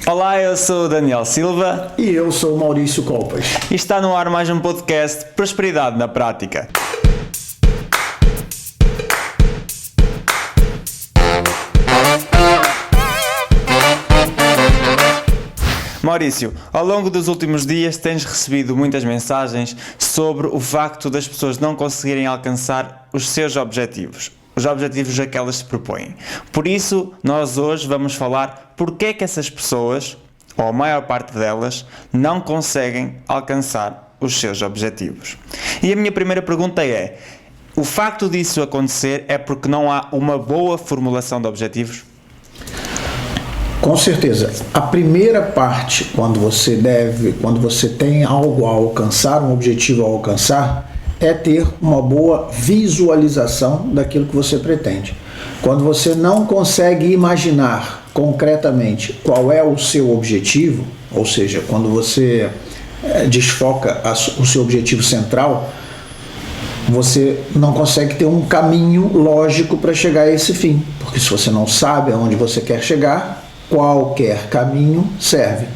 Olá, eu sou o Daniel Silva E eu sou o Maurício Copas. e está no ar mais um podcast Prosperidade na Prática. Maurício, ao longo dos últimos dias tens recebido muitas mensagens sobre o facto das pessoas não conseguirem alcançar os seus objetivos. Os objetivos a que elas se propõem. Por isso, nós hoje vamos falar porque é que essas pessoas, ou a maior parte delas, não conseguem alcançar os seus objetivos. E a minha primeira pergunta é: o facto disso acontecer é porque não há uma boa formulação de objetivos? Com certeza. A primeira parte, quando você tem algo a alcançar, um objetivo a alcançar, é ter uma boa visualização daquilo que você pretende. Quando você não consegue imaginar concretamente qual é o seu objetivo, ou seja, quando você desfoca o seu objetivo central, você não consegue ter um caminho lógico para chegar a esse fim, porque se você não sabe aonde você quer chegar, qualquer caminho serve.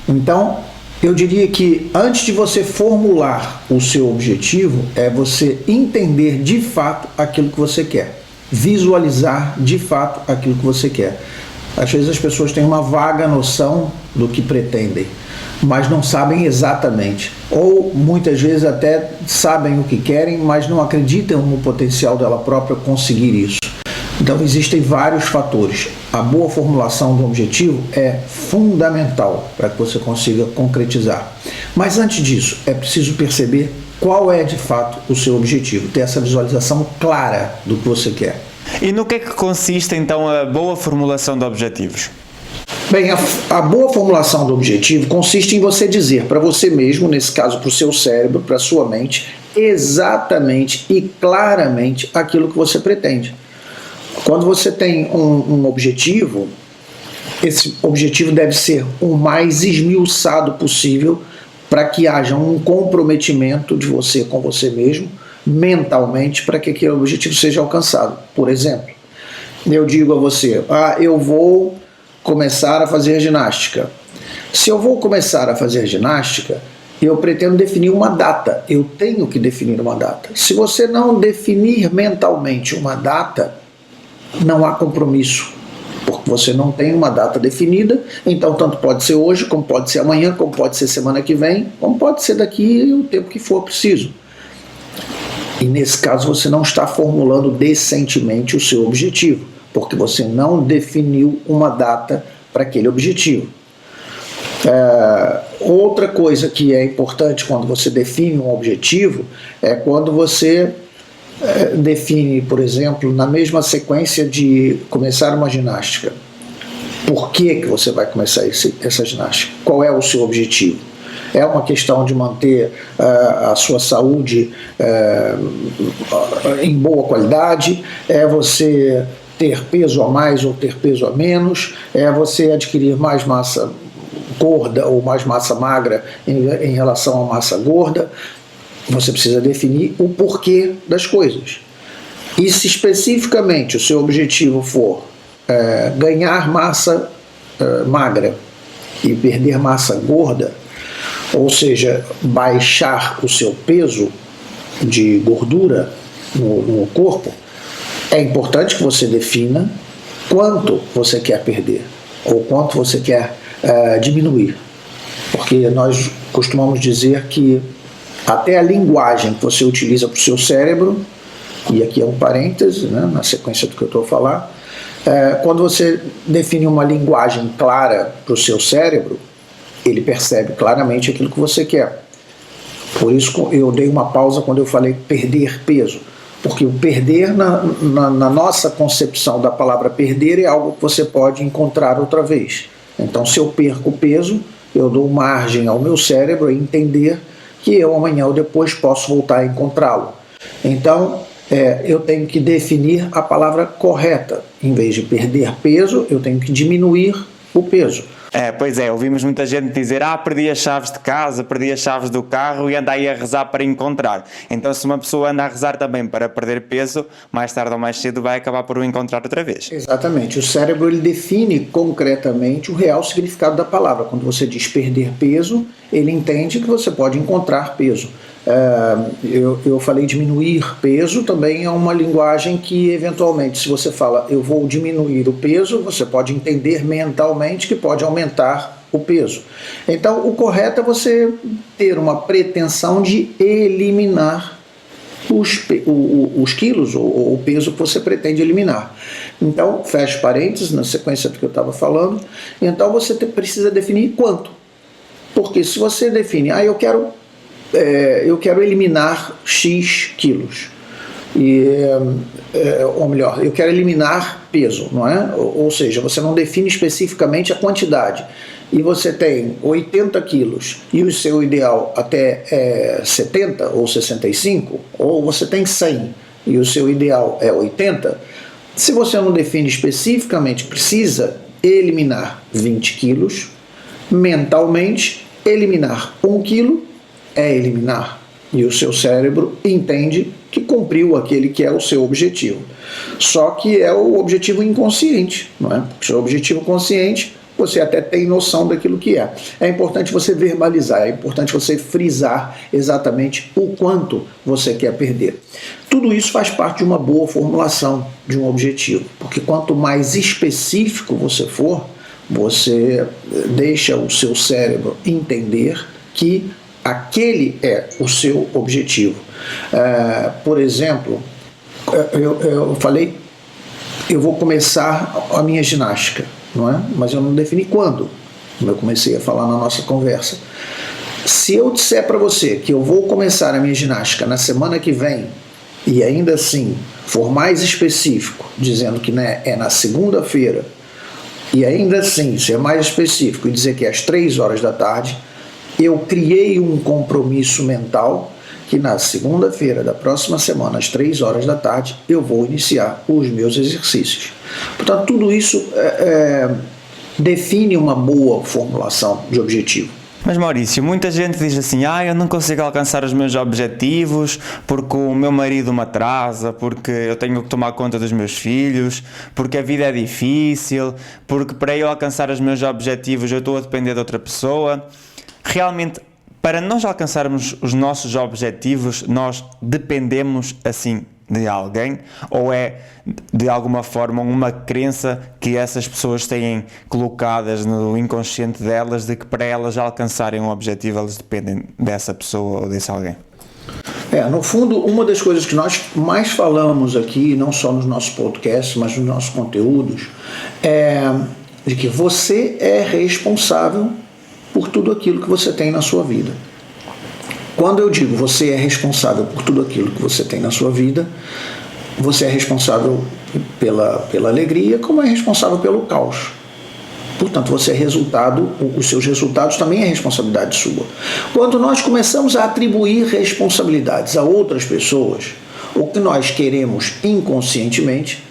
Então, eu diria que antes de você formular o seu objetivo, é você entender de fato aquilo que você quer, visualizar de fato aquilo que você quer. Às vezes as pessoas têm uma vaga noção do que pretendem, mas não sabem exatamente, ou muitas vezes até sabem o que querem, mas não acreditam no potencial dela própria conseguir isso. Então existem vários fatores. A boa formulação do objetivo é fundamental para que você consiga concretizar. Mas antes disso, é preciso perceber qual é de fato o seu objetivo, ter essa visualização clara do que você quer. E no que é que consiste então a boa formulação de objetivos? Bem, a boa formulação do objetivo consiste em você dizer para você mesmo, nesse caso para o seu cérebro, para a sua mente, exatamente e claramente aquilo que você pretende. Quando você tem um objetivo, esse objetivo deve ser o mais esmiuçado possível para que haja um comprometimento de você com você mesmo, mentalmente, para que aquele objetivo seja alcançado. Por exemplo, eu digo a você, eu vou começar a fazer ginástica. Se eu vou começar a fazer ginástica, eu pretendo definir uma data, eu tenho que definir uma data. Se você não definir mentalmente uma data, não há compromisso, porque você não tem uma data definida, então tanto pode ser hoje, como pode ser amanhã, como pode ser semana que vem, como pode ser daqui o tempo que for preciso. E nesse caso você não está formulando decentemente o seu objetivo, porque você não definiu uma data para aquele objetivo. Outra coisa que é importante quando você define um objetivo é quando você define, por exemplo, na mesma sequência de começar uma ginástica. Por que você vai começar essa ginástica? Qual é o seu objetivo? É uma questão de manter a sua saúde em boa qualidade? É você ter peso a mais ou ter peso a menos? É você adquirir mais massa gorda ou mais massa magra em relação à massa gorda? Você precisa definir o porquê das coisas. E se especificamente o seu objetivo for ganhar massa magra e perder massa gorda, ou seja, baixar o seu peso de gordura no corpo, é importante que você defina quanto você quer perder ou quanto você quer diminuir. Porque nós costumamos dizer que até a linguagem que você utiliza para o seu cérebro, e aqui é um parêntese, né, na sequência do que eu estou a falar, quando você define uma linguagem clara para o seu cérebro, ele percebe claramente aquilo que você quer. Por isso eu dei uma pausa quando eu falei perder peso, porque o perder na nossa concepção da palavra perder é algo que você pode encontrar outra vez. Então, se eu perco peso, eu dou margem ao meu cérebro a entender que eu amanhã ou depois posso voltar a encontrá-lo. Então, eu tenho que definir a palavra correta. Em vez de perder peso, eu tenho que diminuir o peso. Pois é, ouvimos muita gente dizer: perdi as chaves de casa, perdi as chaves do carro, e anda aí a rezar para encontrar. Então, se uma pessoa anda a rezar também para perder peso, mais tarde ou mais cedo vai acabar por o encontrar outra vez. Exatamente. O cérebro, ele define concretamente o real significado da palavra. Quando você diz perder peso, ele entende que você pode encontrar peso. Eu falei diminuir peso, também é uma linguagem que, eventualmente, se você fala eu vou diminuir o peso, você pode entender mentalmente que pode aumentar o peso. Então, o correto é você ter uma pretensão de eliminar os quilos ou o peso que você pretende eliminar. Então, fecha parênteses, na sequência do que eu estava falando, então você precisa definir quanto. Porque se você define, eu quero eliminar X quilos, ou melhor, eu quero eliminar peso, não é? Ou seja, você não define especificamente a quantidade, e você tem 80 quilos e o seu ideal até é 70 ou 65, ou você tem 100 e o seu ideal é 80, se você não define especificamente, precisa eliminar 20 quilos, mentalmente, eliminar 1 quilo é eliminar, e o seu cérebro entende que cumpriu aquele que é o seu objetivo. Só que é o objetivo inconsciente, não é? Porque o seu objetivo consciente, você até tem noção daquilo que é. É importante você verbalizar, é importante você frisar exatamente o quanto você quer perder. Tudo isso faz parte de uma boa formulação de um objetivo, porque quanto mais específico você for, você deixa o seu cérebro entender que aquele é o seu objetivo. Por exemplo, eu falei, eu vou começar a minha ginástica, não é? Mas eu não defini quando, como eu comecei a falar na nossa conversa. Se eu disser para você que eu vou começar a minha ginástica na semana que vem, e ainda assim for mais específico, dizendo que é na segunda-feira, e ainda assim ser mais específico e dizer que é às 3 horas da tarde, eu criei um compromisso mental que na segunda-feira da próxima semana, às 3 horas da tarde, eu vou iniciar os meus exercícios. Portanto, tudo isso define uma boa formulação de objetivo. Mas Maurício, muita gente diz assim: eu não consigo alcançar os meus objetivos porque o meu marido me atrasa, porque eu tenho que tomar conta dos meus filhos, porque a vida é difícil, porque para eu alcançar os meus objetivos eu estou a depender de outra pessoa. Realmente, para nós alcançarmos os nossos objetivos, nós dependemos assim de alguém? Ou é de alguma forma uma crença que essas pessoas têm colocadas no inconsciente delas, de que para elas alcançarem um objetivo elas dependem dessa pessoa ou desse alguém? No fundo, uma das coisas que nós mais falamos aqui, não só nos nossos podcasts, mas nos nossos conteúdos, é de que você é responsável por tudo aquilo que você tem na sua vida. Quando eu digo você é responsável por tudo aquilo que você tem na sua vida, você é responsável pela alegria, como é responsável pelo caos. Portanto, você é resultado, os seus resultados também é responsabilidade sua. Quando nós começamos a atribuir responsabilidades a outras pessoas, o que nós queremos inconscientemente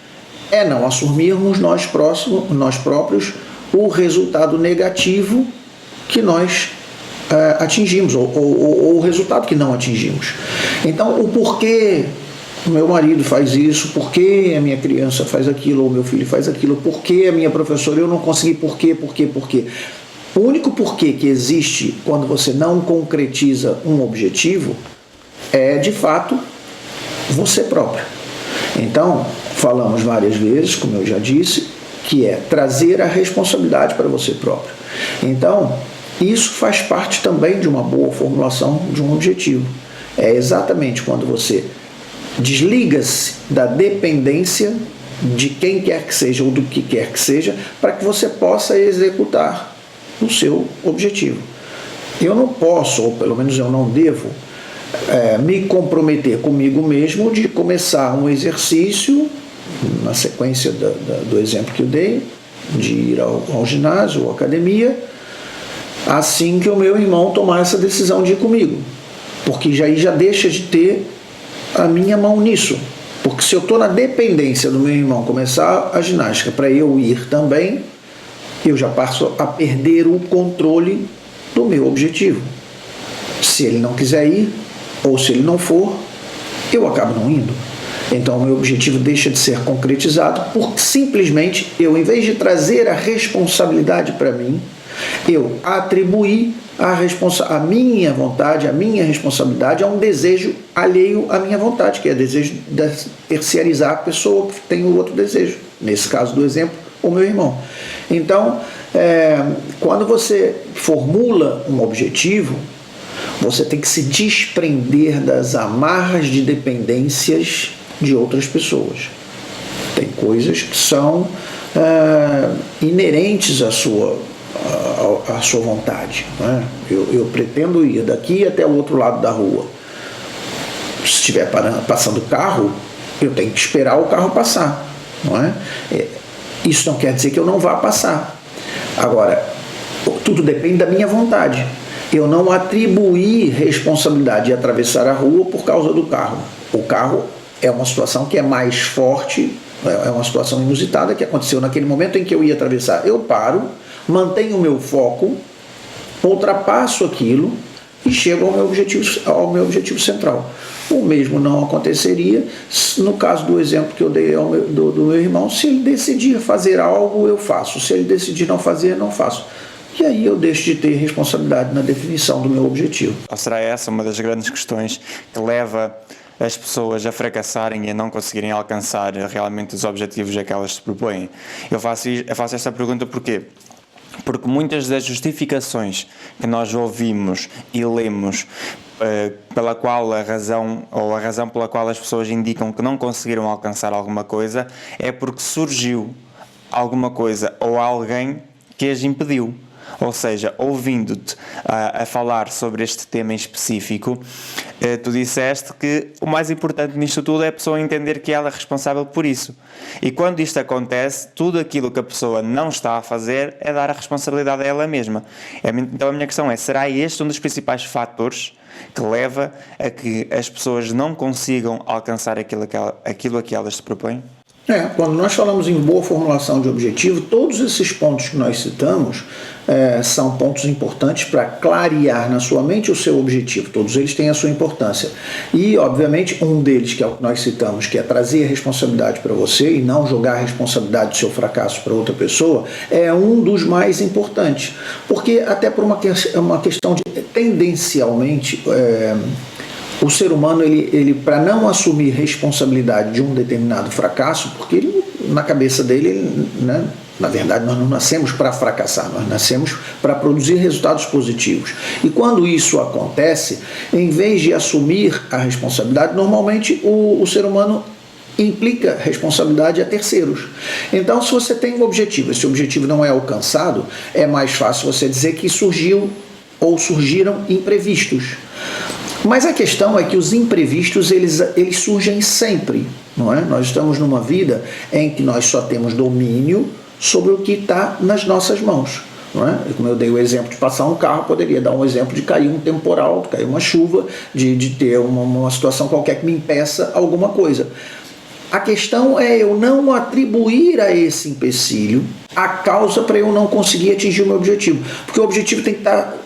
é não assumirmos nós próprios o resultado negativo que nós atingimos, ou o resultado que não atingimos. Então, o porquê o meu marido faz isso, porquê a minha criança faz aquilo, ou meu filho faz aquilo, porquê a minha professora, eu não consegui, porquê. O único porquê que existe quando você não concretiza um objetivo é, de fato, você próprio. Então, falamos várias vezes, como eu já disse, que é trazer a responsabilidade para você próprio. Então, isso faz parte também de uma boa formulação de um objetivo. É exatamente quando você desliga-se da dependência de quem quer que seja ou do que quer que seja, para que você possa executar o seu objetivo. Eu não posso, ou pelo menos eu não devo, me comprometer comigo mesmo de começar um exercício, na sequência do exemplo que eu dei, de ir ao ginásio ou academia, assim que o meu irmão tomar essa decisão de ir comigo, porque já deixa de ter a minha mão nisso, porque se eu estou na dependência do meu irmão começar a ginástica para eu ir também, eu já passo a perder o controle do meu objetivo. Se ele não quiser ir, ou se ele não for, eu acabo não indo. Então o meu objetivo deixa de ser concretizado porque simplesmente eu, em vez de trazer a responsabilidade para mim, eu atribuí a minha vontade, a minha responsabilidade a um desejo alheio à minha vontade, que é o desejo de terciarizar a pessoa que tem o outro desejo. Nesse caso do exemplo, o meu irmão. Então, quando você formula um objetivo, você tem que se desprender das amarras de dependências de outras pessoas. Tem coisas que são inerentes à sua vontade. Né? Eu pretendo ir daqui até o outro lado da rua. Se estiver passando o carro, eu tenho que esperar o carro passar. Não é? Isso não quer dizer que eu não vá passar. Agora, tudo depende da minha vontade. Eu não atribuí responsabilidade de atravessar a rua por causa do carro. O carro é uma situação que é mais forte, é uma situação inusitada que aconteceu naquele momento em que eu ia atravessar. Eu paro, mantenho o meu foco, ultrapasso aquilo e chego ao meu objetivo central. O mesmo não aconteceria no caso do exemplo que eu dei do meu irmão. Se ele decidir fazer algo, eu faço. Se ele decidir não fazer, não faço. E aí eu deixo de ter responsabilidade na definição do meu objetivo. Ou será essa uma das grandes questões que leva as pessoas a fracassarem e a não conseguirem alcançar realmente os objetivos a que elas se propõem? Eu faço esta pergunta porque muitas das justificações que nós ouvimos e lemos pela qual a razão pela qual as pessoas indicam que não conseguiram alcançar alguma coisa é porque surgiu alguma coisa ou alguém que as impediu. Ou seja, ouvindo-te a falar sobre este tema em específico, tu disseste que o mais importante nisto tudo é a pessoa entender que ela é responsável por isso. E quando isto acontece, tudo aquilo que a pessoa não está a fazer é dar a responsabilidade a ela mesma. Então a minha questão é, será este um dos principais fatores que leva a que as pessoas não consigam alcançar aquilo a que elas se propõem? Quando nós falamos em boa formulação de objetivo, todos esses pontos que nós citamos são pontos importantes para clarear na sua mente o seu objetivo. Todos eles têm a sua importância. E, obviamente, um deles, que é o que nós citamos, que é trazer a responsabilidade para você e não jogar a responsabilidade do seu fracasso para outra pessoa, é um dos mais importantes. Porque, até por uma questão de, tendencialmente, o ser humano, ele para não assumir responsabilidade de um determinado fracasso, porque ele, na cabeça dele, né, na verdade, nós não nascemos para fracassar, nós nascemos para produzir resultados positivos. E quando isso acontece, em vez de assumir a responsabilidade, normalmente o ser humano implica responsabilidade a terceiros. Então, se você tem um objetivo, esse objetivo não é alcançado, é mais fácil você dizer que surgiram imprevistos. Mas a questão é que os imprevistos, eles surgem sempre, não é? Nós estamos numa vida em que nós só temos domínio sobre o que está nas nossas mãos, não é? Como eu dei o exemplo de passar um carro, poderia dar um exemplo de cair um temporal, de cair uma chuva, de ter uma situação qualquer que me impeça alguma coisa. A questão é eu não atribuir a esse empecilho a causa para eu não conseguir atingir o meu objetivo, porque o objetivo tem que estar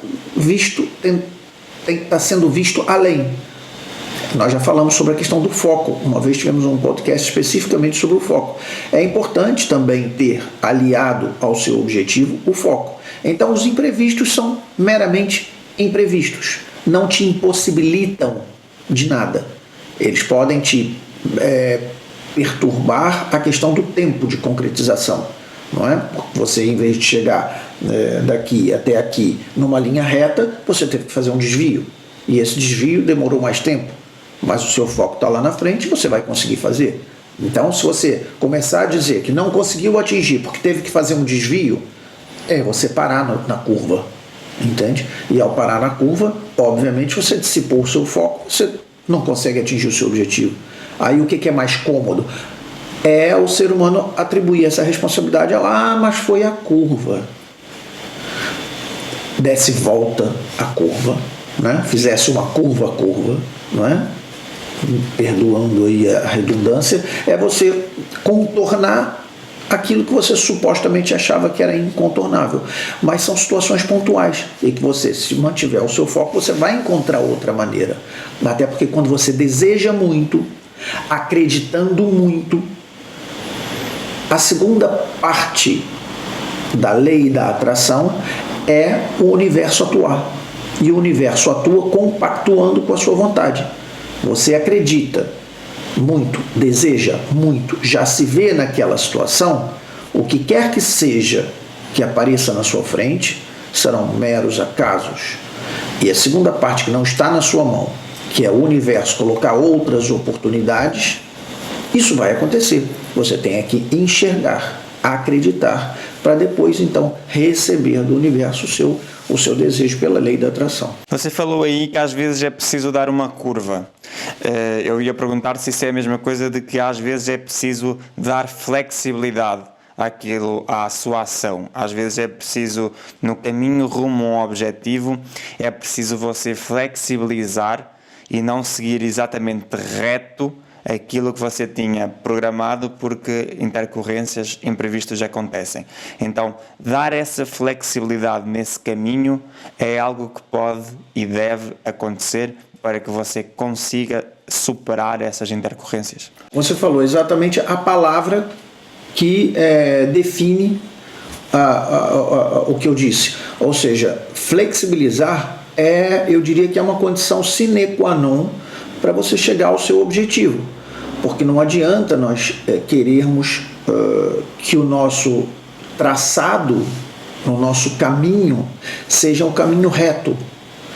tem que estar sendo visto além. Nós já falamos sobre a questão do foco, uma vez tivemos um podcast especificamente sobre o foco. É importante também ter aliado ao seu objetivo o foco. Então os imprevistos são meramente imprevistos, não te impossibilitam de nada. Eles podem te perturbar a questão do tempo de concretização, não é? Você, em vez de chegar daqui até aqui numa linha reta, você teve que fazer um desvio, e esse desvio demorou mais tempo, mas o seu foco está lá na frente e você vai conseguir fazer. Então, se você começar a dizer que não conseguiu atingir porque teve que fazer um desvio, você parar na curva, entende? E ao parar na curva, obviamente você dissipou o seu foco, você não consegue atingir o seu objetivo. Aí o que é mais cômodo? É o ser humano atribuir essa responsabilidade a mas foi a curva. Desse volta a curva, né? Fizesse uma curva, não é? Perdoando aí a redundância, é você contornar aquilo que você supostamente achava que era incontornável. Mas são situações pontuais e que você, se mantiver o seu foco, você vai encontrar outra maneira. Até porque quando você deseja muito, acreditando muito, a segunda parte da lei da atração é o universo atuar. E o universo atua compactuando com a sua vontade. Você acredita muito, deseja muito, já se vê naquela situação, o que quer que seja que apareça na sua frente serão meros acasos. E a segunda parte que não está na sua mão, que é o universo colocar outras oportunidades, isso vai acontecer. Você tem que enxergar, acreditar, para depois então receber do universo o seu desejo pela lei da atração. Você falou aí que às vezes é preciso dar uma curva. Eu ia perguntar se isso é a mesma coisa de que às vezes é preciso dar flexibilidade à sua ação. Às vezes é preciso, no caminho rumo a um objetivo, é preciso você flexibilizar e não seguir exatamente reto aquilo que você tinha programado, porque intercorrências, imprevistos acontecem. Então, dar essa flexibilidade nesse caminho é algo que pode e deve acontecer para que você consiga superar essas intercorrências. Você falou exatamente a palavra que define o que eu disse. Ou seja, flexibilizar eu diria que é uma condição sine qua non para você chegar ao seu objetivo. Porque não adianta nós querermos que o nosso traçado, o nosso caminho, seja um caminho reto.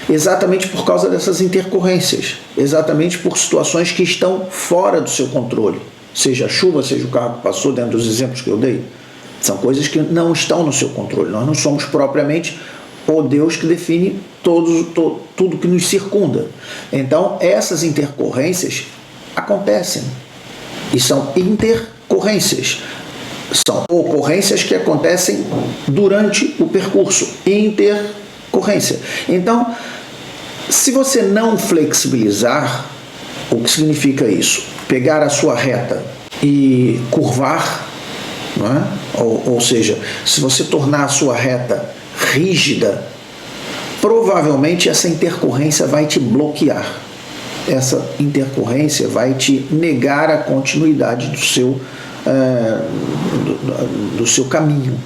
Exatamente por causa dessas intercorrências. Exatamente por situações que estão fora do seu controle. Seja a chuva, seja o carro que passou, dentro dos exemplos que eu dei. São coisas que não estão no seu controle. Nós não somos propriamente o Deus que define tudo que nos circunda. Então, essas intercorrências acontecem. E são intercorrências. São ocorrências que acontecem durante o percurso. Intercorrência. Então, se você não flexibilizar, o que significa isso? Pegar a sua reta e curvar, não é? Ou seja, se você tornar a sua reta rígida, provavelmente essa intercorrência vai te bloquear. Essa intercorrência vai te negar a continuidade do seu caminho.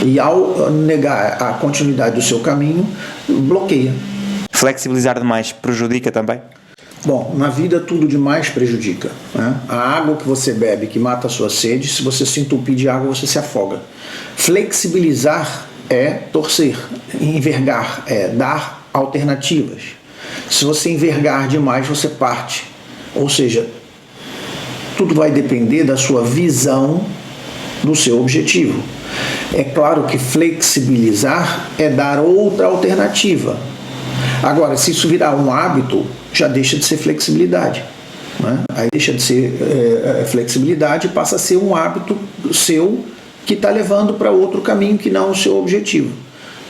E ao negar a continuidade do seu caminho, bloqueia. Flexibilizar demais prejudica também? Bom, na vida tudo demais prejudica, né? A água que você bebe, que mata a sua sede, se você se entupir de água, você se afoga. Flexibilizar é torcer, envergar, é dar alternativas. Se você envergar demais, você parte. Ou seja, tudo vai depender da sua visão do seu objetivo. É claro que flexibilizar é dar outra alternativa. Agora, se isso virar um hábito, já deixa de ser flexibilidade, né? Aí deixa de ser flexibilidade e passa a ser um hábito seu que está levando para outro caminho que não o seu objetivo.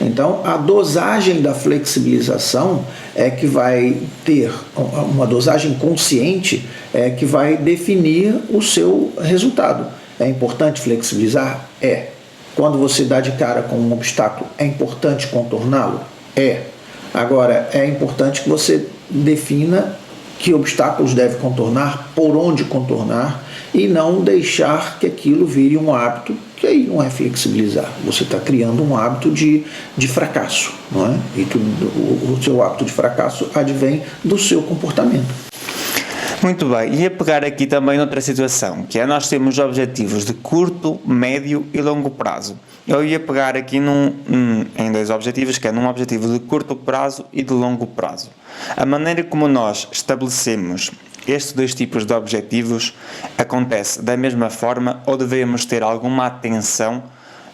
Então, a dosagem da flexibilização é que vai ter, uma dosagem consciente é que vai definir o seu resultado. É importante flexibilizar? É. Quando você dá de cara com um obstáculo, é importante contorná-lo? É. Agora, é importante que você defina que obstáculos deve contornar, por onde contornar, e não deixar que aquilo vire um hábito, que aí não é flexibilizar. Você está criando um hábito de fracasso, não é? E o seu hábito de fracasso advém do seu comportamento. Muito bem, e a pegar aqui também noutra situação, que é nós temos objetivos de curto, médio e longo prazo. Eu ia pegar aqui em dois objetivos, que é num objetivo de curto prazo e de longo prazo. A maneira como nós estabelecemos estes dois tipos de objetivos acontece da mesma forma ou devemos ter alguma atenção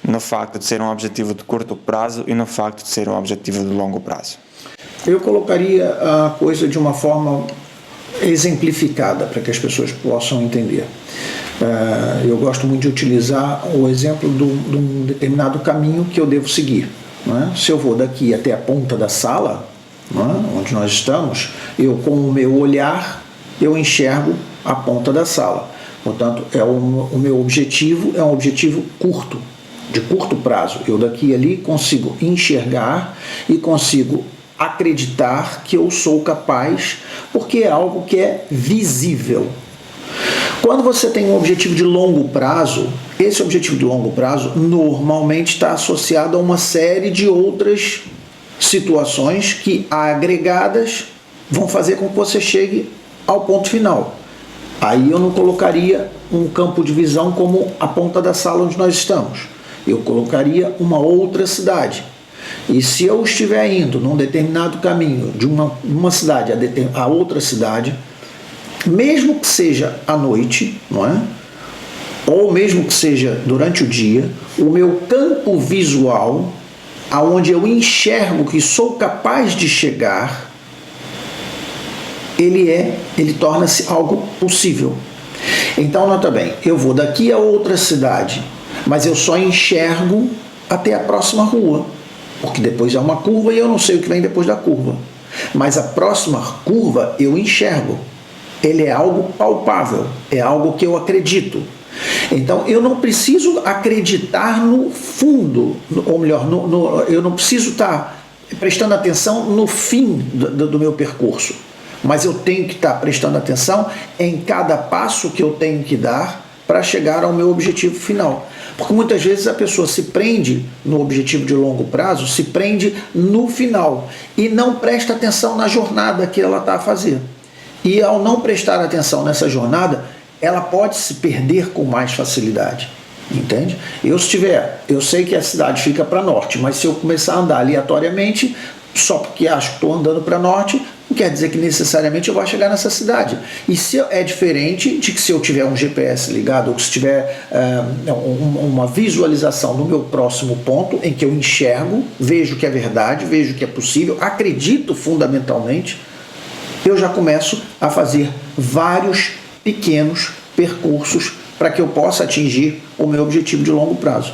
no facto de ser um objetivo de curto prazo e no facto de ser um objetivo de longo prazo? Eu colocaria a coisa de uma forma exemplificada para que as pessoas possam entender. Eu gosto muito de utilizar o exemplo de um determinado caminho que eu devo seguir, não é? Se eu vou daqui até a ponta da sala, não é? Onde nós estamos, eu com o meu olhar eu enxergo a ponta da sala. Portanto, o meu objetivo é um objetivo curto, de curto prazo. Eu daqui e ali consigo enxergar e consigo acreditar que eu sou capaz, porque é algo que é visível. Quando você tem um objetivo de longo prazo, esse objetivo de longo prazo normalmente está associado a uma série de outras situações que, agregadas, vão fazer com que você chegue ao ponto final. Aí eu não colocaria um campo de visão como a ponta da sala onde nós estamos. Eu colocaria uma outra cidade. E se eu estiver indo num determinado caminho de uma cidade a outra cidade, mesmo que seja à noite, não é? Ou mesmo que seja durante o dia, o meu campo visual, aonde eu enxergo que sou capaz de chegar, ele torna-se algo possível. Então, nota bem, eu vou daqui a outra cidade, mas eu só enxergo até a próxima rua, porque depois é uma curva e eu não sei o que vem depois da curva. Mas a próxima curva eu enxergo. Ele é algo palpável, é algo que eu acredito. Então, eu não preciso acreditar no fundo, ou melhor, eu não preciso estar prestando atenção no fim do meu percurso, mas eu tenho que estar prestando atenção em cada passo que eu tenho que dar para chegar ao meu objetivo final. Porque muitas vezes a pessoa se prende no objetivo de longo prazo, se prende no final e não presta atenção na jornada que ela está a fazer. E ao não prestar atenção nessa jornada, ela pode se perder com mais facilidade, entende? Eu sei que a cidade fica para norte, mas se eu começar a andar aleatoriamente, só porque acho que estou andando para norte, não quer dizer que necessariamente eu vou chegar nessa cidade. E se é diferente de que se eu tiver um GPS ligado, ou se tiver uma visualização no meu próximo ponto, em que eu enxergo, vejo que é verdade, vejo que é possível, acredito fundamentalmente, eu já começo a fazer vários pequenos percursos para que eu possa atingir o meu objetivo de longo prazo.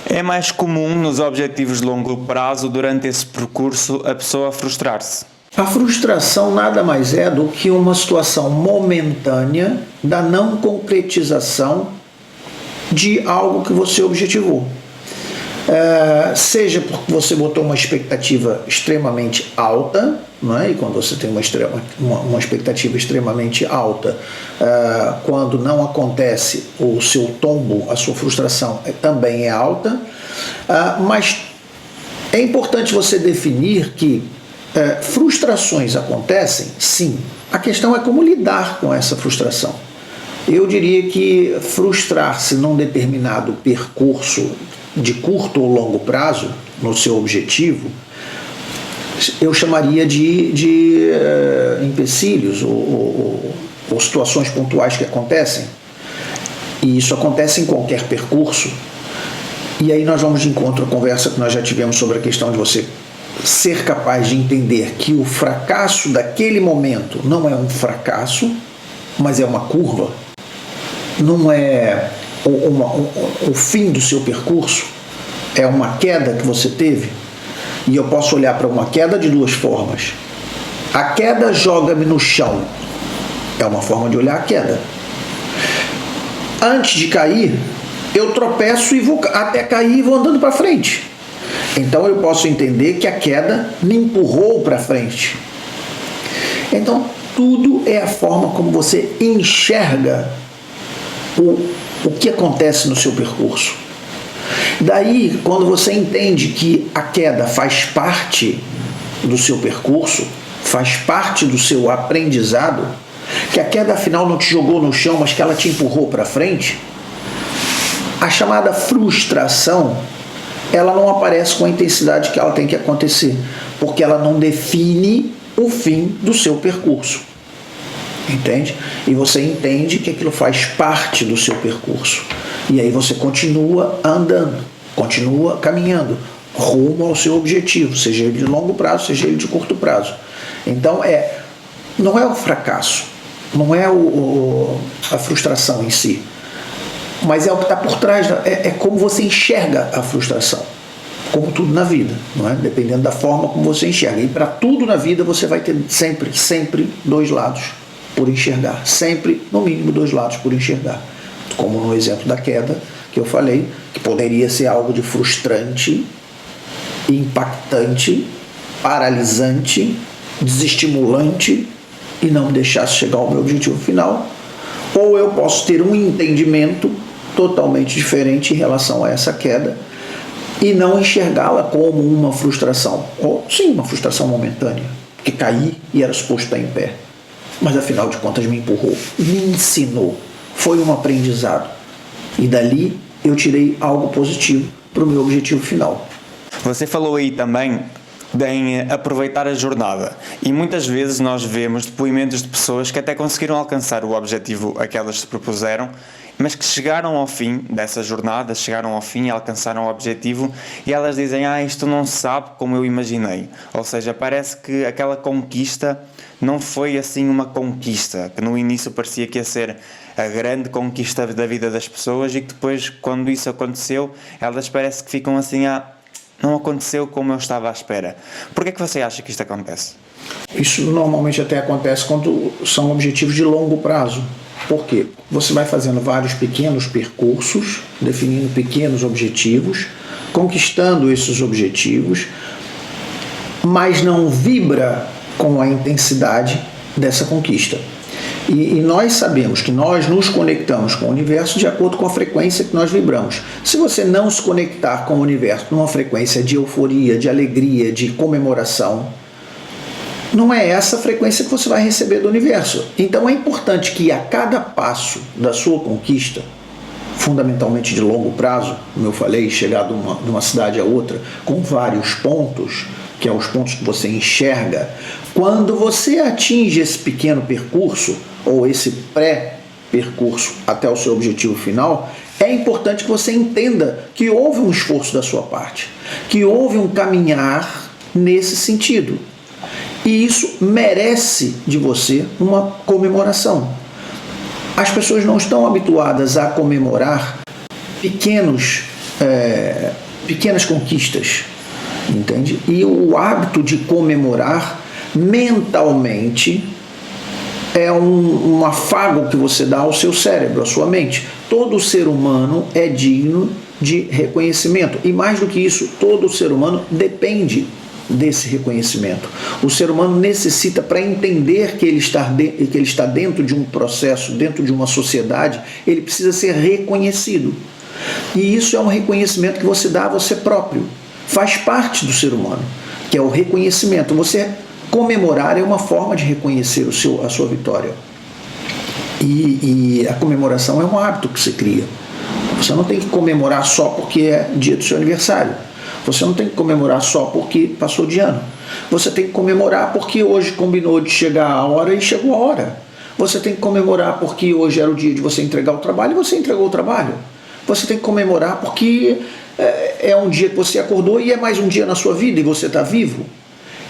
É mais comum nos objetivos de longo prazo, durante esse percurso, a pessoa frustrar-se. A frustração nada mais é do que uma situação momentânea da não concretização de algo que você objetivou. Seja porque você botou uma expectativa extremamente alta, não é? E quando você tem uma expectativa extremamente alta, quando não acontece, o seu tombo, a sua frustração também é alta, mas é importante você definir que frustrações acontecem, sim. A questão é como lidar com essa frustração. Eu diria que frustrar-se num determinado percurso de curto ou longo prazo, no seu objetivo, eu chamaria de empecilhos ou situações pontuais que acontecem. E isso acontece em qualquer percurso. E aí nós vamos de encontro à conversa que nós já tivemos sobre a questão de você ser capaz de entender que o fracasso daquele momento não é um fracasso, mas é uma curva, não é o fim do seu percurso, é uma queda que você teve. E eu posso olhar para uma queda de duas formas. A queda joga-me no chão, é uma forma de olhar a queda. Antes de cair, eu tropeço e vou até cair e vou andando para frente. Então eu posso entender que a queda me empurrou para frente. Então tudo é a forma como você enxerga o que acontece no seu percurso. Daí, quando você entende que a queda faz parte do seu percurso, faz parte do seu aprendizado, que a queda afinal não te jogou no chão, mas que ela te empurrou para frente, a chamada frustração, ela não aparece com a intensidade que ela tem que acontecer, porque ela não define o fim do seu percurso. Entende? E você entende que aquilo faz parte do seu percurso. E aí você continua andando, continua caminhando rumo ao seu objetivo, seja ele de longo prazo, seja ele de curto prazo. Então não é o fracasso, não é a frustração em si, mas é o que está por trás, é como você enxerga a frustração, como tudo na vida, não é? Dependendo da forma como você enxerga. E para tudo na vida você vai ter sempre dois lados. por enxergar, sempre no mínimo 2 lados por enxergar, como no exemplo da queda que eu falei, que poderia ser algo de frustrante, impactante, paralisante, desestimulante e não me deixasse chegar ao meu objetivo final, ou eu posso ter um entendimento totalmente diferente em relação a essa queda e não enxergá-la como uma frustração, ou sim, uma frustração momentânea, porque caí e era suposto estar em pé, mas afinal de contas me empurrou, me ensinou, foi um aprendizado e dali eu tirei algo positivo para o meu objetivo final. Você falou aí também em aproveitar a jornada e muitas vezes nós vemos depoimentos de pessoas que até conseguiram alcançar o objetivo a que elas se propuseram, mas que chegaram ao fim dessa jornada, chegaram ao fim e alcançaram o objetivo e elas dizem, isto não se sabe como eu imaginei, ou seja, parece que aquela conquista não foi assim uma conquista, que no início parecia que ia ser a grande conquista da vida das pessoas e que depois, quando isso aconteceu, elas parece que ficam assim, não aconteceu como eu estava à espera. Por que é que você acha que isto acontece? Isso normalmente até acontece quando são objetivos de longo prazo. Por quê? Você vai fazendo vários pequenos percursos, definindo pequenos objetivos, conquistando esses objetivos, mas não vibra com a intensidade dessa conquista. E nós sabemos que nós nos conectamos com o universo de acordo com a frequência que nós vibramos. Se você não se conectar com o universo numa frequência de euforia, de alegria, de comemoração, não é essa a frequência que você vai receber do universo. Então é importante que a cada passo da sua conquista, fundamentalmente de longo prazo, como eu falei, chegar de uma cidade a outra com vários pontos, que é os pontos que você enxerga, quando você atinge esse pequeno percurso, ou esse pré-percurso até o seu objetivo final, é importante que você entenda que houve um esforço da sua parte, que houve um caminhar nesse sentido. E isso merece de você uma comemoração. As pessoas não estão habituadas a comemorar pequenas conquistas, entende? E o hábito de comemorar mentalmente é um afago que você dá ao seu cérebro, à sua mente. Todo ser humano é digno de reconhecimento. E mais do que isso, todo ser humano depende desse reconhecimento. O ser humano necessita, para entender que ele está dentro de um processo, dentro de uma sociedade, ele precisa ser reconhecido. E isso é um reconhecimento que você dá a você próprio. Faz parte do ser humano, que é o reconhecimento. Você comemorar é uma forma de reconhecer a sua vitória. E a comemoração é um hábito que se cria. Você não tem que comemorar só porque é dia do seu aniversário. Você não tem que comemorar só porque passou de ano. Você tem que comemorar porque hoje combinou de chegar a hora e chegou a hora. Você tem que comemorar porque hoje era o dia de você entregar o trabalho e você entregou o trabalho. Você tem que comemorar porque é um dia que você acordou e é mais um dia na sua vida e você está vivo.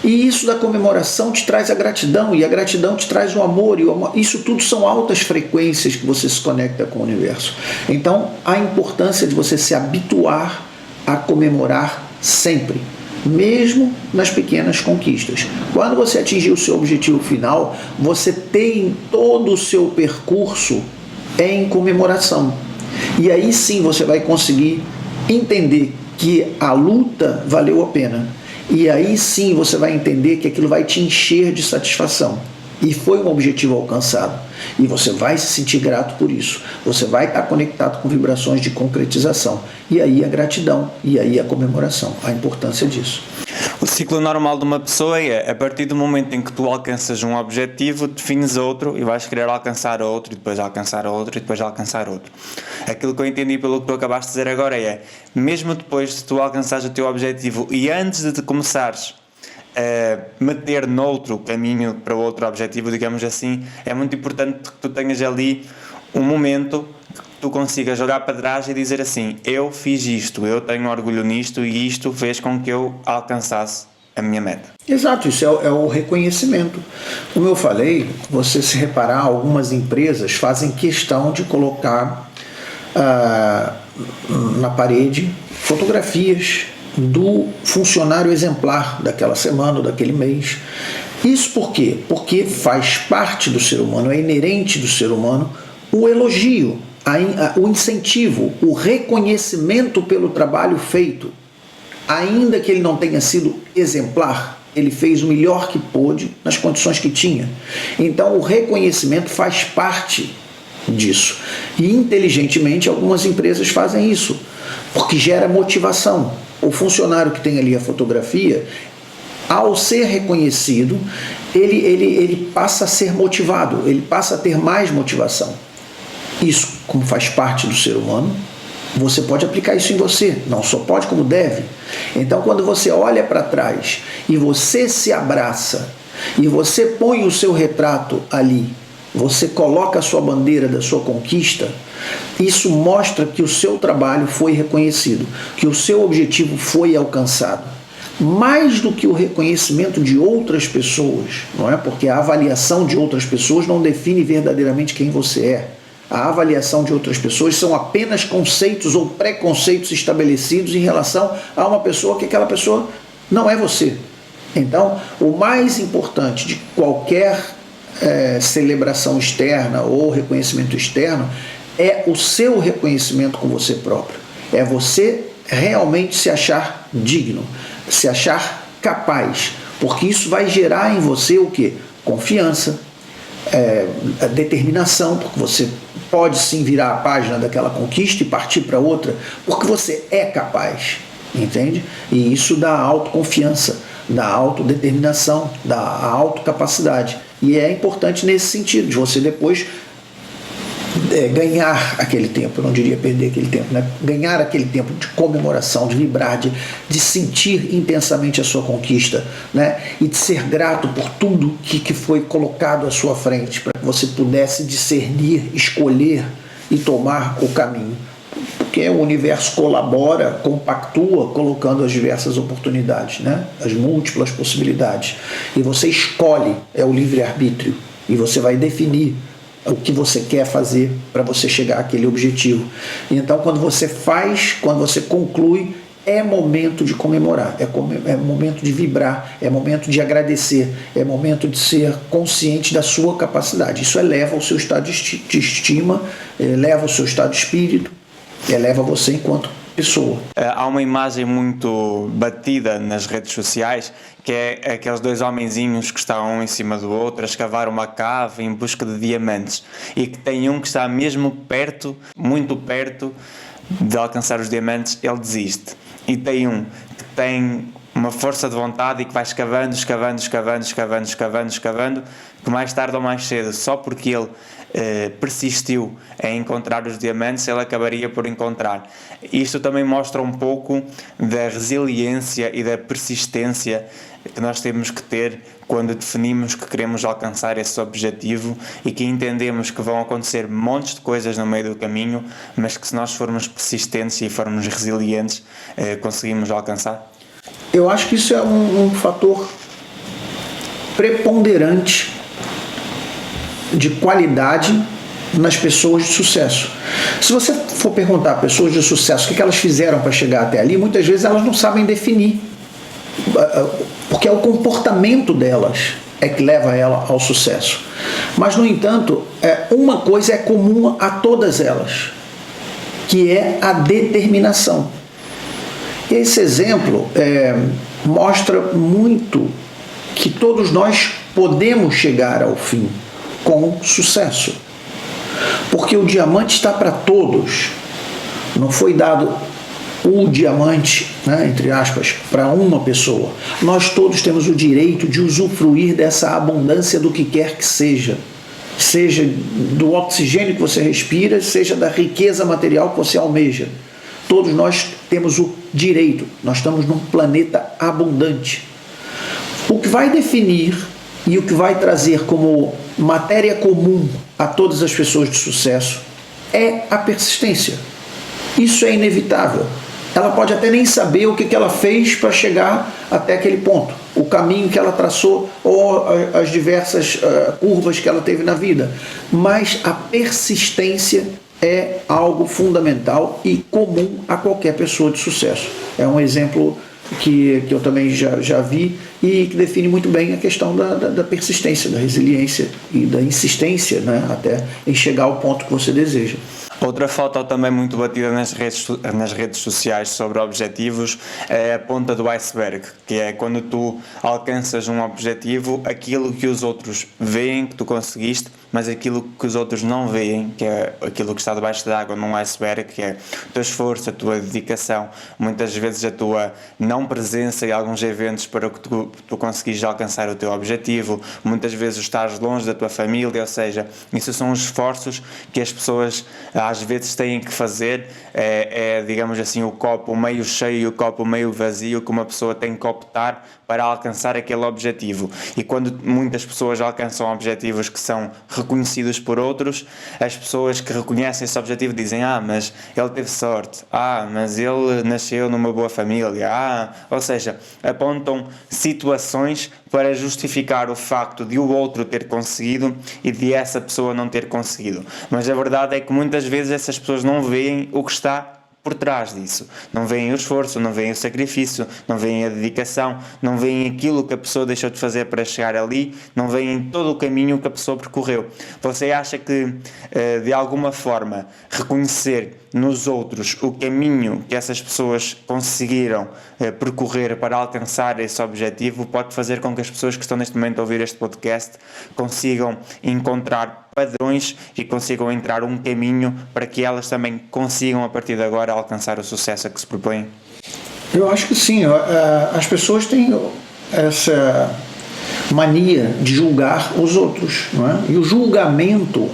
E isso da comemoração te traz a gratidão, e a gratidão te traz o amor, isso tudo são altas frequências que você se conecta com o universo. Então, a importância de você se habituar a comemorar sempre, mesmo nas pequenas conquistas. Quando você atingir o seu objetivo final, você tem todo o seu percurso em comemoração. E aí sim você vai conseguir entender que a luta valeu a pena. E aí sim você vai entender que aquilo vai te encher de satisfação. E foi um objetivo alcançado. E você vai se sentir grato por isso. Você vai estar conectado com vibrações de concretização. E aí a gratidão, e aí a comemoração, a importância disso. O ciclo normal de uma pessoa é, a partir do momento em que tu alcanças um objetivo, defines outro e vais querer alcançar outro, e depois alcançar outro, e depois alcançar outro. Aquilo que eu entendi pelo que tu acabaste de dizer agora mesmo depois de tu alcançares o teu objetivo e antes de começares a meter noutro caminho para outro objetivo, digamos assim, é muito importante que tu tenhas ali um momento que tu consigas olhar para trás e dizer assim: eu fiz isto, eu tenho orgulho nisto e isto fez com que eu alcançasse a minha meta. Exato, isso é o reconhecimento. Como eu falei, você se reparar, algumas empresas fazem questão de colocar na parede fotografias do funcionário exemplar daquela semana ou daquele mês. Isso por quê? Porque faz parte do ser humano, é inerente do ser humano o elogio, o incentivo, o reconhecimento pelo trabalho feito. Ainda que ele não tenha sido exemplar, ele fez o melhor que pôde nas condições que tinha. Então o reconhecimento faz parte disso. E inteligentemente algumas empresas fazem isso, porque gera motivação. O funcionário que tem ali a fotografia, ao ser reconhecido, ele passa a ser motivado, ele passa a ter mais motivação. Isso, como faz parte do ser humano, você pode aplicar isso em você, não só pode como deve. Então quando você olha para trás e você se abraça e você põe o seu retrato ali, você coloca a sua bandeira da sua conquista, isso mostra que o seu trabalho foi reconhecido, que o seu objetivo foi alcançado. Mais do que o reconhecimento de outras pessoas, não é? Porque a avaliação de outras pessoas não define verdadeiramente quem você é. A avaliação de outras pessoas são apenas conceitos ou preconceitos estabelecidos em relação a uma pessoa que aquela pessoa não é você. Então, o mais importante de qualquer celebração externa ou reconhecimento externo é o seu reconhecimento com você próprio. É você realmente se achar digno, se achar capaz, porque isso vai gerar em você o quê? Confiança, determinação, porque você pode sim virar a página daquela conquista e partir para outra, porque você é capaz, entende? E isso dá autoconfiança, dá autodeterminação, dá autocapacidade. E é importante nesse sentido, de você depois ganhar aquele tempo, eu não diria perder aquele tempo, né? Ganhar aquele tempo de comemoração, de vibrar, de sentir intensamente a sua conquista, né? E de ser grato por tudo que foi colocado à sua frente, para que você pudesse discernir, escolher e tomar o caminho. Porque o universo colabora, compactua, colocando as diversas oportunidades, né? As múltiplas possibilidades. E você escolhe, é o livre-arbítrio, e você vai definir o que você quer fazer para você chegar àquele objetivo. Então, quando você faz, quando você conclui, é momento de comemorar, é momento de vibrar, é momento de agradecer, é momento de ser consciente da sua capacidade. Isso eleva o seu estado de estima, eleva o seu estado de espírito, eleva você enquanto pessoa. Há uma imagem muito batida nas redes sociais, que é aqueles dois homenzinhos que estão um em cima do outro a escavar uma cave em busca de diamantes, e que tem um que está mesmo perto, muito perto de alcançar os diamantes, ele desiste. E tem um que tem uma força de vontade e que vai escavando, que mais tarde ou mais cedo, só porque ele persistiu em encontrar os diamantes, ele acabaria por encontrar. Isto também mostra um pouco da resiliência e da persistência que nós temos que ter quando definimos que queremos alcançar esse objetivo, e que entendemos que vão acontecer montes de coisas no meio do caminho, mas que se nós formos persistentes e formos resilientes, conseguimos alcançar. Eu acho que isso é um fator preponderante de qualidade nas pessoas de sucesso. Se você for perguntar a pessoas de sucesso o que elas fizeram para chegar até ali, muitas vezes elas não sabem definir, porque é o comportamento delas é que leva ela ao sucesso. Mas, no entanto, uma coisa é comum a todas elas, que é a determinação. Esse exemplo mostra muito que todos nós podemos chegar ao fim com sucesso, porque o diamante está para todos. Não foi dado o diamante, né, entre aspas, para uma pessoa. Nós todos temos o direito de usufruir dessa abundância do que quer que seja do oxigênio que você respira, seja da riqueza material que você almeja. Todos nós temos o direito. Nós estamos num planeta abundante. O que vai definir e o que vai trazer como matéria comum a todas as pessoas de sucesso é a persistência. Isso é inevitável. Ela pode até nem saber o que ela fez para chegar até aquele ponto, o caminho que ela traçou ou as diversas curvas que ela teve na vida. Mas a persistência é algo fundamental e comum a qualquer pessoa de sucesso. É um exemplo que eu também já vi e que define muito bem a questão da persistência, da resiliência e da insistência, né, até em chegar ao ponto que você deseja. Outra foto também muito batida nas redes sociais sobre objetivos é a ponta do iceberg, que é quando tu alcanças um objetivo, aquilo que os outros veem que tu conseguiste, mas aquilo que os outros não veem, que é aquilo que está debaixo da água num iceberg, que é o teu esforço, a tua dedicação, muitas vezes a tua não presença em alguns eventos para que tu conseguires alcançar o teu objetivo, muitas vezes estás longe da tua família, ou seja, isso são os esforços que as pessoas às vezes têm que fazer, digamos assim, o copo meio cheio e o copo meio vazio que uma pessoa tem que optar para alcançar aquele objetivo. E quando muitas pessoas alcançam objetivos que são reconhecidos por outros, as pessoas que reconhecem esse objetivo dizem: mas ele teve sorte, mas ele nasceu numa boa família, ou seja, apontam situações para justificar o facto de o outro ter conseguido e de essa pessoa não ter conseguido. Mas a verdade é que muitas vezes essas pessoas não veem o que está por trás disso. Não veem o esforço, não veem o sacrifício, não veem a dedicação, não veem aquilo que a pessoa deixou de fazer para chegar ali, não veem todo o caminho que a pessoa percorreu. Você acha que, de alguma forma, reconhecer nos outros o caminho que essas pessoas conseguiram percorrer para alcançar esse objetivo pode fazer com que as pessoas que estão neste momento a ouvir este podcast consigam encontrar padrões e consigam entrar um caminho para que elas também consigam a partir de agora alcançar o sucesso a que se propõem? Eu acho que sim. As pessoas têm essa mania de julgar os outros, não é? E o julgamento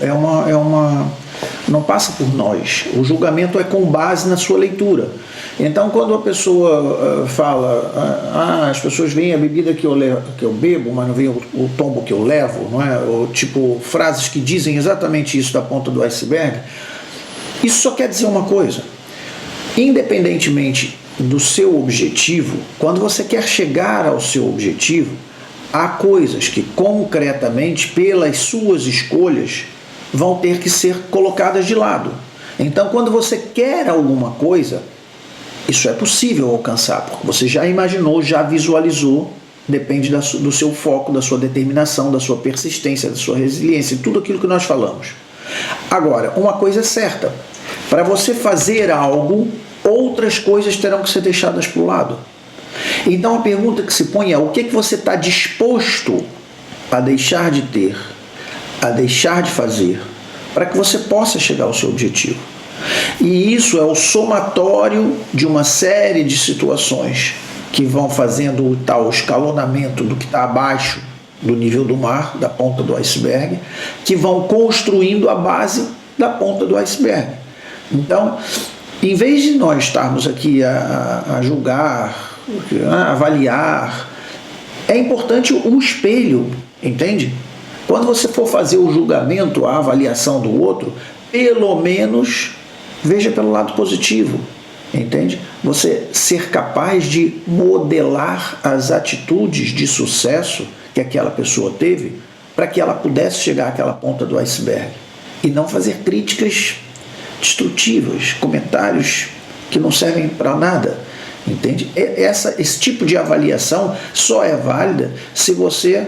não passa por nós. O julgamento é com base na sua leitura. Então, quando a pessoa fala, as pessoas veem a bebida que eu bebo, mas não veem o tombo que eu levo, não é? Ou tipo, frases que dizem exatamente isso da ponta do iceberg, isso só quer dizer uma coisa: independentemente do seu objetivo, quando você quer chegar ao seu objetivo, há coisas que concretamente, pelas suas escolhas, vão ter que ser colocadas de lado. Então, quando você quer alguma coisa, isso é possível alcançar, porque você já imaginou, já visualizou, depende do seu foco, da sua determinação, da sua persistência, da sua resiliência, tudo aquilo que nós falamos. Agora, uma coisa é certa: para você fazer algo, outras coisas terão que ser deixadas para o lado. Então a pergunta que se põe é: o que você está disposto a deixar de ter, a deixar de fazer, para que você possa chegar ao seu objetivo? E isso é o somatório de uma série de situações que vão fazendo o tal escalonamento do que está abaixo do nível do mar, da ponta do iceberg, que vão construindo a base da ponta do iceberg. Então, em vez de nós estarmos aqui a julgar, a avaliar, é importante o espelho, entende? Quando você for fazer o julgamento, a avaliação do outro, pelo menos veja pelo lado positivo, entende? Você ser capaz de modelar as atitudes de sucesso que aquela pessoa teve para que ela pudesse chegar àquela ponta do iceberg e não fazer críticas destrutivas, comentários que não servem para nada, entende? Esse tipo de avaliação só é válida se você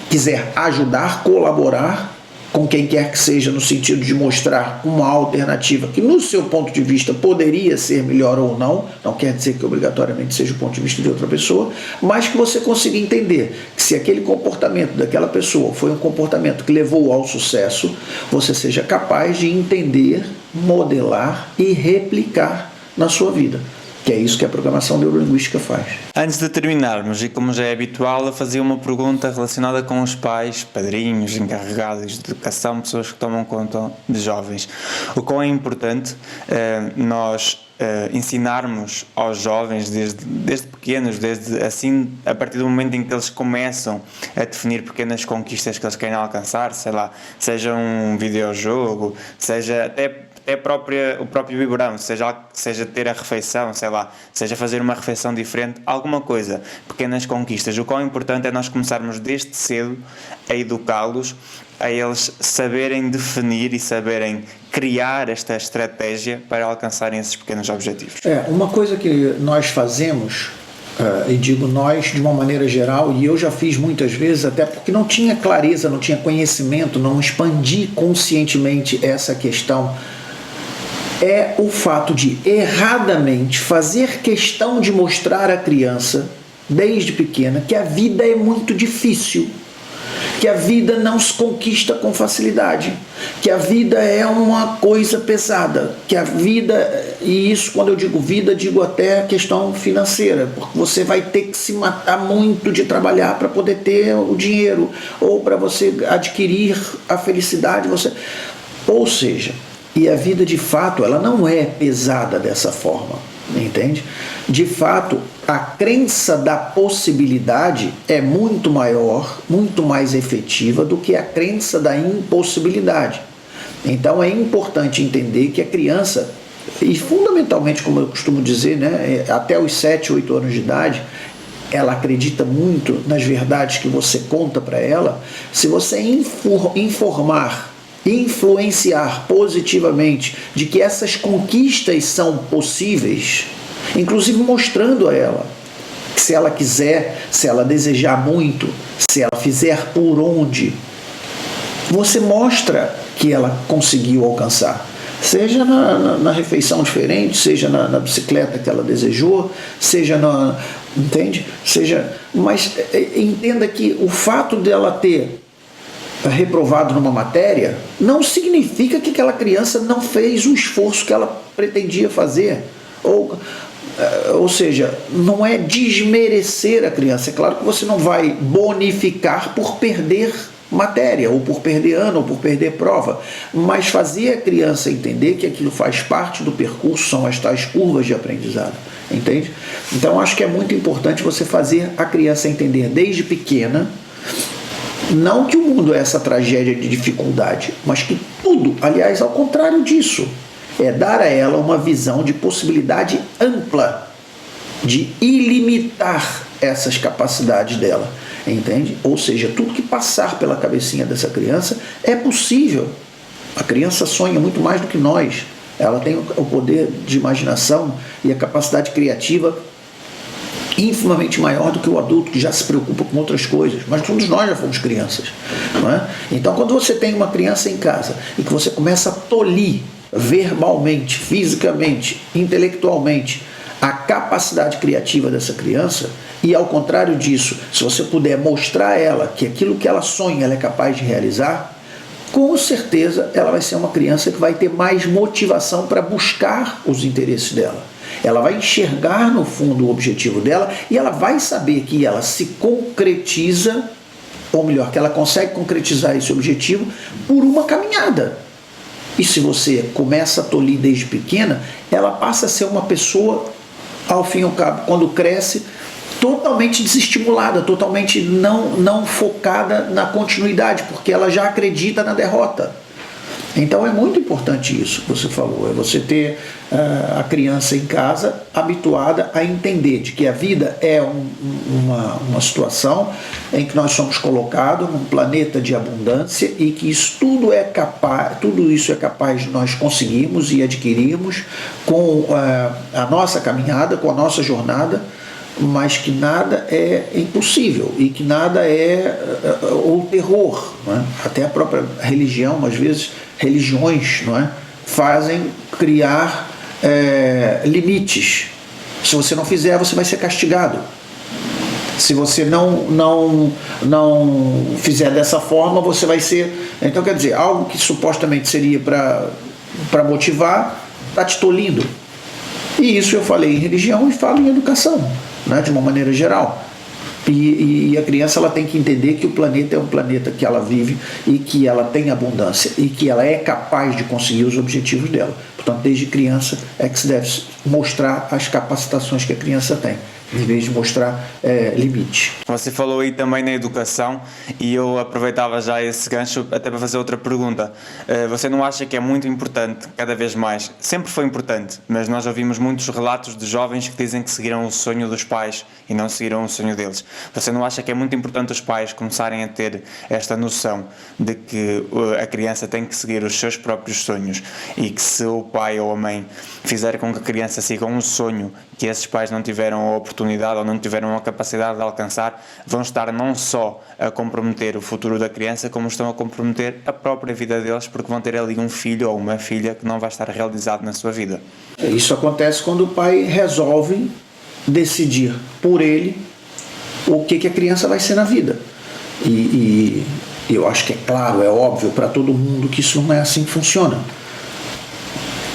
quiser ajudar, colaborar com quem quer que seja, no sentido de mostrar uma alternativa que, no seu ponto de vista, poderia ser melhor ou não quer dizer que obrigatoriamente seja o ponto de vista de outra pessoa, mas que você consiga entender que, se aquele comportamento daquela pessoa foi um comportamento que levou ao sucesso, você seja capaz de entender, modelar e replicar na sua vida. Que é isso que a programação neurolinguística faz. Antes de terminarmos, e como já é habitual, eu fazia uma pergunta relacionada com os pais, padrinhos, encarregados de educação, pessoas que tomam conta de jovens. O quão é importante nós ensinarmos aos jovens desde pequenos, desde assim, a partir do momento em que eles começam a definir pequenas conquistas que eles querem alcançar, sei lá, seja um videojogo, seja até o próprio biberão, seja ter a refeição, sei lá, seja fazer uma refeição diferente, alguma coisa, pequenas conquistas. O quão importante é nós começarmos desde cedo a educá-los, a eles saberem definir e saberem criar esta estratégia para alcançarem esses pequenos objetivos. Uma coisa que nós fazemos e digo nós de uma maneira geral, e eu já fiz muitas vezes, até porque não tinha clareza, não tinha conhecimento, não expandi conscientemente essa questão, é o fato de erradamente fazer questão de mostrar à criança, desde pequena, que a vida é muito difícil, que a vida não se conquista com facilidade, que a vida é uma coisa pesada, que a vida, e isso quando eu digo vida, digo até a questão financeira, porque você vai ter que se matar muito de trabalhar para poder ter o dinheiro, ou para você adquirir a felicidade, ou seja, e a vida de fato, ela não é pesada dessa forma, entende? De fato, a crença da possibilidade é muito maior, muito mais efetiva do que a crença da impossibilidade. Então é importante entender que a criança, e fundamentalmente, como eu costumo dizer, né, até os 7, 8 anos de idade, ela acredita muito nas verdades que você conta para ela. Se você informar, influenciar positivamente de que essas conquistas são possíveis, inclusive mostrando a ela que se ela quiser, se ela desejar muito, se ela fizer por onde, você mostra que ela conseguiu alcançar. Seja na refeição diferente, seja na bicicleta que ela desejou, seja entende? Mas entenda que o fato dela ter reprovado numa matéria não significa que aquela criança não fez o esforço que ela pretendia fazer. Ou seja, não é desmerecer a criança. É claro que você não vai bonificar por perder matéria, ou por perder ano, ou por perder prova, mas fazer a criança entender que aquilo faz parte do percurso, são as tais curvas de aprendizado, entende? Então acho que é muito importante você fazer a criança entender desde pequena, não que o mundo é essa tragédia de dificuldade, mas que tudo, aliás, ao contrário disso, é dar a ela uma visão de possibilidade ampla, de ilimitar essas capacidades dela, entende? Ou seja, tudo que passar pela cabecinha dessa criança é possível. A criança sonha muito mais do que nós. Ela tem o poder de imaginação e a capacidade criativa infinitamente maior do que o adulto, que já se preocupa com outras coisas. Mas todos nós já fomos crianças, não é? Então, quando você tem uma criança em casa e que você começa a tolir verbalmente, fisicamente, intelectualmente a capacidade criativa dessa criança, e ao contrário disso, se você puder mostrar a ela que aquilo que ela sonha ela é capaz de realizar, com certeza ela vai ser uma criança que vai ter mais motivação para buscar os interesses dela. Ela vai enxergar no fundo o objetivo dela e ela vai saber que ela se concretiza, ou melhor, que ela consegue concretizar esse objetivo por uma caminhada. E se você começa a tolir desde pequena, ela passa a ser uma pessoa, ao fim e ao cabo, quando cresce, totalmente desestimulada, totalmente não focada na continuidade, porque ela já acredita na derrota. Então é muito importante isso que você falou, é você ter a criança em casa habituada a entender de que a vida é uma situação em que nós somos colocados num planeta de abundância e que tudo isso é capaz de nós conseguirmos e adquirirmos com a nossa caminhada, com a nossa jornada, mas que nada é impossível e que nada é o terror, não é? Até a própria religião, às vezes religiões, não é? Fazem criar limites. Se você não fizer, você vai ser castigado. Se você não fizer dessa forma, você vai ser... Então, quer dizer, algo que supostamente seria para motivar, está te tolindo. E isso eu falei em religião e falo em educação, né, de uma maneira geral. E a criança ela tem que entender que o planeta é um planeta que ela vive e que ela tem abundância e que ela é capaz de conseguir os objetivos dela. Portanto, desde criança é que se deve mostrar as capacitações que a criança tem, em vez de mostrar limites. Você falou aí também na educação e eu aproveitava já esse gancho até para fazer outra pergunta. Você não acha que é muito importante, cada vez mais, sempre foi importante, mas nós ouvimos muitos relatos de jovens que dizem que seguiram o sonho dos pais e não seguiram o sonho deles. Você não acha que é muito importante os pais começarem a ter esta noção de que a criança tem que seguir os seus próprios sonhos e que se o pai ou a mãe fizer com que a criança siga um sonho que esses pais não tiveram a oportunidade oportunidade ou não tiveram a capacidade de alcançar, vão estar não só a comprometer o futuro da criança, como estão a comprometer a própria vida deles, porque vão ter ali um filho ou uma filha que não vai estar realizado na sua vida. Isso acontece quando o pai resolve decidir por ele o que a criança vai ser na vida. E eu acho que é claro, é óbvio para todo mundo que isso não é assim que funciona.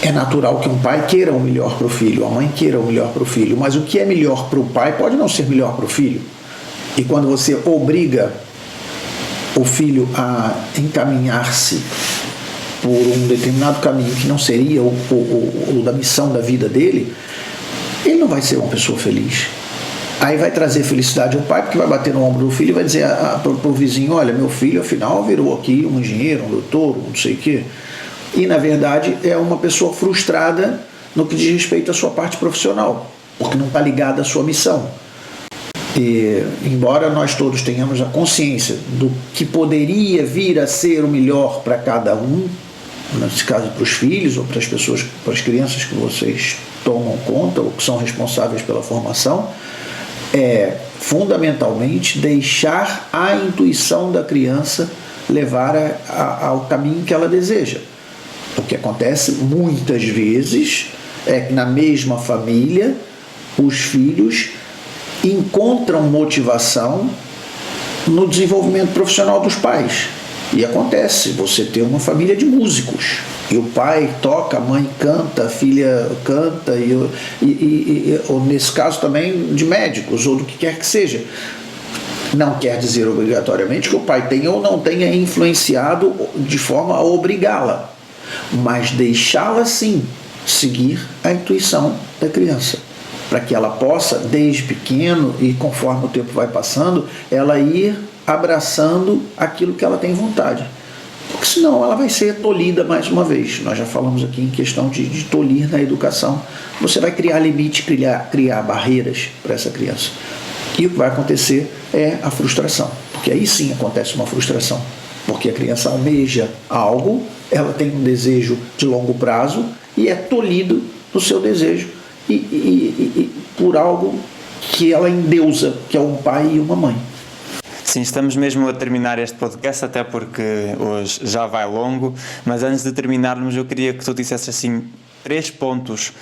É natural que um pai queira o melhor para o filho, a mãe queira o melhor para o filho, mas o que é melhor para o pai pode não ser melhor para o filho. E quando você obriga o filho a encaminhar-se por um determinado caminho que não seria o da missão da vida dele, ele não vai ser uma pessoa feliz. Aí vai trazer felicidade ao pai, porque vai bater no ombro do filho e vai dizer para o vizinho: olha, meu filho afinal virou aqui um engenheiro, um doutor, não sei o quê. E na verdade é uma pessoa frustrada no que diz respeito à sua parte profissional, porque não está ligada à sua missão. E embora nós todos tenhamos a consciência do que poderia vir a ser o melhor para cada um, nesse caso para os filhos ou para as pessoas, para as crianças que vocês tomam conta ou que são responsáveis pela formação, é fundamentalmente deixar a intuição da criança levar ao caminho que ela deseja. O que acontece muitas vezes é que na mesma família os filhos encontram motivação no desenvolvimento profissional dos pais. E acontece, você ter uma família de músicos, e o pai toca, a mãe canta, a filha canta, ou nesse caso também de médicos, ou do que quer que seja. Não quer dizer obrigatoriamente que o pai tenha ou não tenha influenciado de forma a obrigá-la, mas deixá-la sim seguir a intuição da criança, para que ela possa, desde pequeno e conforme o tempo vai passando, ela ir abraçando aquilo que ela tem vontade. Porque senão ela vai ser tolhida mais uma vez. Nós já falamos aqui em questão de tolir na educação. Você vai criar limite, criar barreiras para essa criança. E o que vai acontecer é a frustração. Porque aí sim acontece uma frustração. Porque a criança almeja algo, ela tem um desejo de longo prazo e é tolhido no seu desejo e por algo que ela endeusa, que é um pai e uma mãe. Sim, estamos mesmo a terminar este podcast, até porque hoje já vai longo, mas antes de terminarmos eu queria que tu dissesse assim 3 pontos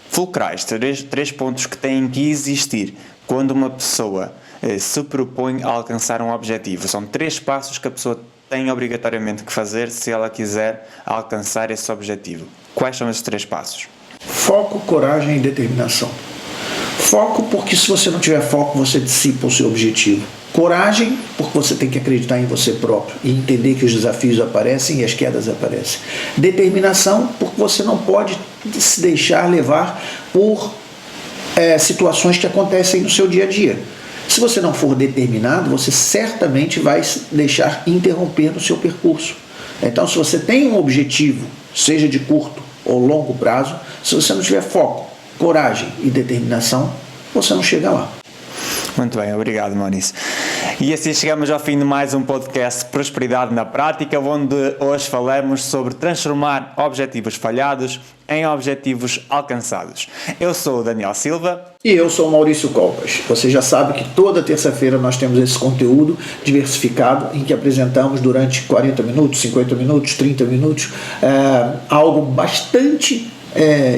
fulcrais, 3 pontos que têm que existir quando uma pessoa se propõe a alcançar um objetivo. São 3 passos que a pessoa tem obrigatoriamente que fazer se ela quiser alcançar esse objetivo. Quais são esses 3 passos? Foco, coragem e determinação. Foco, porque se você não tiver foco, você dissipa o seu objetivo. Coragem, porque você tem que acreditar em você próprio e entender que os desafios aparecem e as quedas aparecem. Determinação, porque você não pode se deixar levar por situações que acontecem no seu dia a dia. Se você não for determinado, você certamente vai se deixar interromper no seu percurso. Então, se você tem um objetivo, seja de curto ou longo prazo, se você não tiver foco, coragem e determinação, você não chega lá. Muito bem, obrigado, Maurício. E assim chegamos ao fim de mais um podcast Prosperidade na Prática, onde hoje falamos sobre transformar objetivos falhados em objetivos alcançados. Eu sou o Daniel Silva. E eu sou o Maurício Copas. Você já sabe que toda terça-feira nós temos esse conteúdo diversificado em que apresentamos durante 40 minutos, 50 minutos, 30 minutos, algo bastante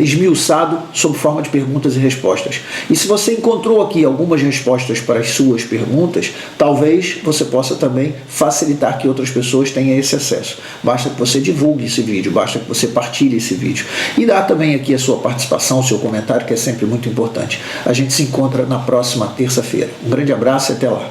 esmiuçado sob forma de perguntas e respostas. E se você encontrou aqui algumas respostas para as suas perguntas, talvez você possa também facilitar que outras pessoas tenham esse acesso. Basta que você divulgue esse vídeo, basta que você partilhe esse vídeo. E dá também aqui a sua participação, o seu comentário, que é sempre muito importante. A gente se encontra na próxima terça-feira. Um grande abraço e até lá.